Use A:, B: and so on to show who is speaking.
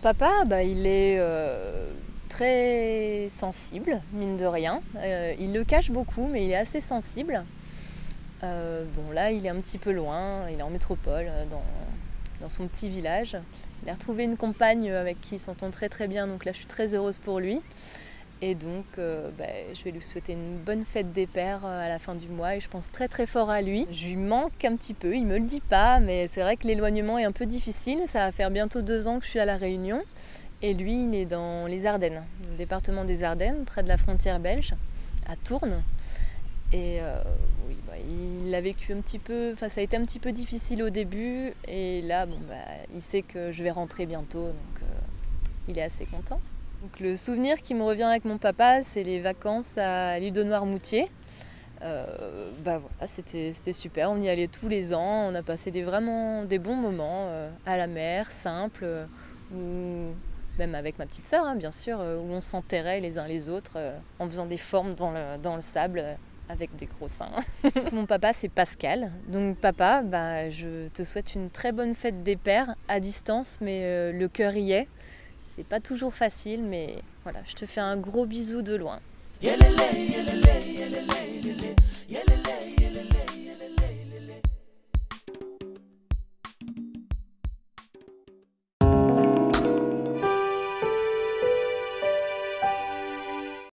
A: papa, il est très sensible, mine de rien. Il le cache beaucoup, mais il est assez sensible. Là, il est un petit peu loin, il est en métropole, dans son petit village. Il a retrouvé une compagne avec qui il s'entend très très bien, donc là je suis très heureuse pour lui. Et donc je vais lui souhaiter une bonne fête des pères à la fin du mois et je pense très très fort à lui. Je lui manque un petit peu, il me le dit pas, mais c'est vrai que l'éloignement est un peu difficile. Ça va faire bientôt 2 ans que je suis à La Réunion et lui il est dans les Ardennes, le département des Ardennes, près de la frontière belge, à Tourne. Et il a vécu un petit peu, ça a été un petit peu difficile au début et là il sait que je vais rentrer bientôt, donc il est assez content. Donc, le souvenir qui me revient avec mon papa, c'est les vacances à l'île de Noirmoutier. C'était super, on y allait tous les ans, on a passé vraiment des bons moments à la mer, simple, ou même avec ma petite sœur, bien sûr, où on s'enterrait les uns les autres en faisant des formes dans le sable avec des gros seins. Mon papa, c'est Pascal. Donc papa, je te souhaite une très bonne fête des pères à distance, mais le cœur y est. C'est pas toujours facile, mais voilà, je te fais un gros bisou de loin.